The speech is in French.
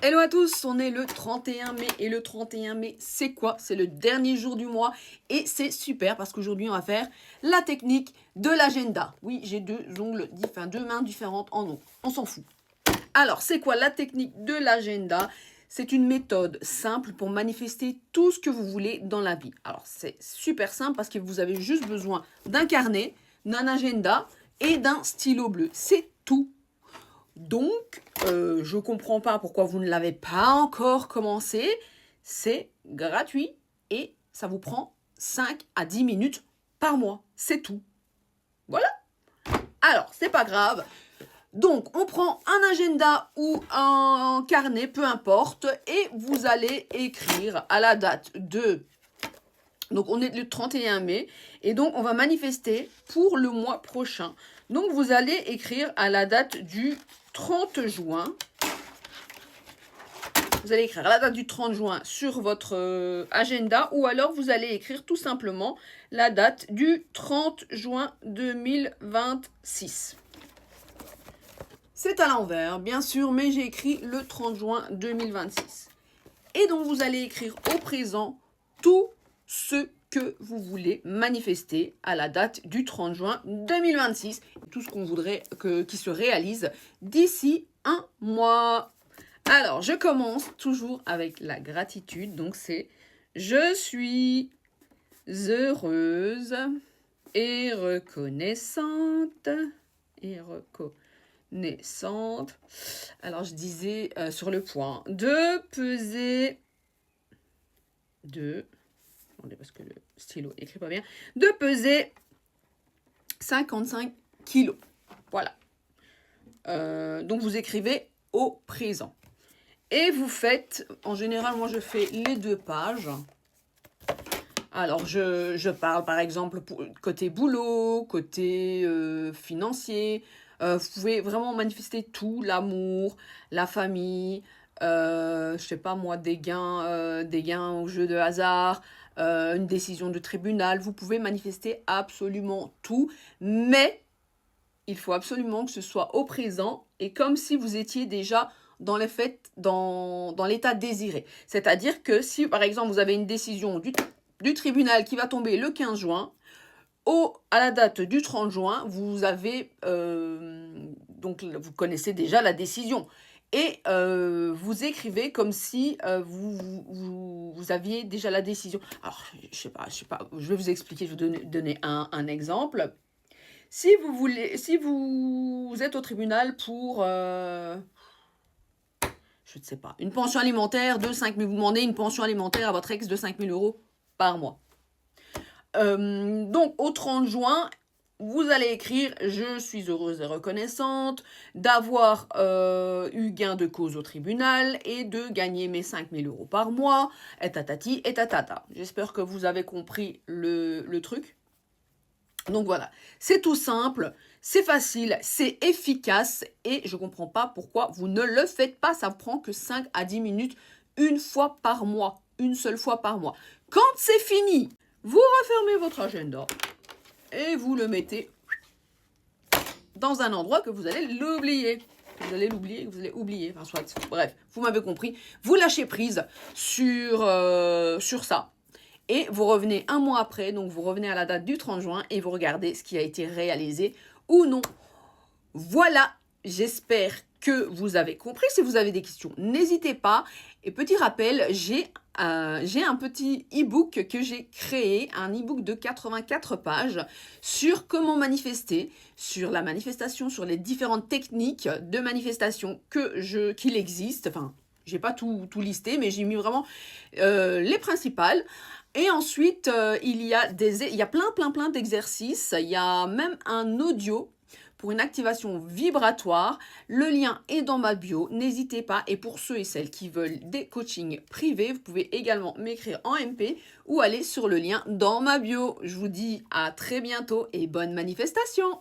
Hello à tous, on est le 31 mai et le 31 mai c'est quoi? C'est le dernier jour du mois et c'est super parce qu'aujourd'hui on va faire la technique de l'agenda. Oui, j'ai deux mains différentes en ongles, on s'en fout. Alors, c'est quoi la technique de l'agenda? C'est une méthode simple pour manifester tout ce que vous voulez dans la vie. Alors, c'est super simple parce que vous avez juste besoin d'un carnet, d'un agenda et d'un stylo bleu. C'est tout. Donc, je ne comprends pas pourquoi vous ne l'avez pas encore commencé. C'est gratuit et ça vous prend 5 à 10 minutes par mois. C'est tout. Voilà. Alors, c'est pas grave. Donc, on prend un agenda ou un carnet, peu importe, et vous allez écrire à la date de... Donc, on est le 31 mai, et donc, on va manifester pour le mois prochain. Donc, vous allez écrire à la date du 30 juin. Vous allez écrire à la date du 30 juin sur votre agenda, ou alors vous allez écrire tout simplement la date du 30 juin 2026. C'est à l'envers, bien sûr, mais j'ai écrit le 30 juin 2026. Et donc, vous allez écrire au présent tout ce que vous voulez manifester à la date du 30 juin 2026. Tout ce qu'on voudrait qui se réalise d'ici un mois. Alors, je commence toujours avec la gratitude. Donc, c'est « Je suis heureuse et reconnaissante. » Alors, je disais sur le point de peser... Attendez, parce que le stylo écrit pas bien. De peser 55 kilos. Voilà. Donc, vous écrivez au présent. Et vous faites, en général, moi, je fais les 2 pages. Alors, je parle, par exemple, côté boulot, côté financier. Vous pouvez vraiment manifester tout, l'amour, la famille, je sais pas moi, des gains au jeu de hasard, une décision de tribunal. Vous pouvez manifester absolument tout, mais il faut absolument que ce soit au présent et comme si vous étiez déjà dans les faits, dans l'état désiré. C'est-à-dire que si, par exemple, vous avez une décision du tribunal qui va tomber le 15 juin, à la date du 30 juin, vous avez, donc vous connaissez déjà la décision. Et vous écrivez comme si vous aviez déjà la décision. Alors, je sais pas, je vais vous expliquer, je vais vous donner un exemple. Si vous êtes au tribunal pour, je ne sais pas, une pension alimentaire de 5 000, vous demandez une pension alimentaire à votre ex de 5 000 € par mois. Donc, au 30 juin, vous allez écrire « Je suis heureuse et reconnaissante d'avoir eu gain de cause au tribunal et de gagner mes 5 000 € par mois, et tatati et tatata. » J'espère que vous avez compris le truc. Donc voilà, c'est tout simple, c'est facile, c'est efficace et je ne comprends pas pourquoi vous ne le faites pas. Ça prend que 5 à 10 minutes une fois par mois, une seule fois par mois. Quand c'est fini, vous refermez votre agenda et vous le mettez dans un endroit que vous allez l'oublier. Vous allez l'oublier, vous allez oublier. Enfin, soit, bref, vous m'avez compris. Vous lâchez prise sur ça. Et vous revenez un mois après, donc vous revenez à la date du 30 juin et vous regardez ce qui a été réalisé ou non. Voilà, j'espère que vous avez compris. Si vous avez des questions, n'hésitez pas. Et petit rappel, j'ai un petit e-book que j'ai créé, un e-book de 84 pages sur comment manifester, sur la manifestation, sur les différentes techniques de manifestation qu'il existe. Enfin, j'ai pas tout listé, mais j'ai mis vraiment les principales. Et ensuite, il y a plein d'exercices. Il y a même un audio pour une activation vibratoire. Le lien est dans ma bio. N'hésitez pas. Et pour ceux et celles qui veulent des coachings privés, vous pouvez également m'écrire en MP ou aller sur le lien dans ma bio. Je vous dis à très bientôt et bonne manifestation.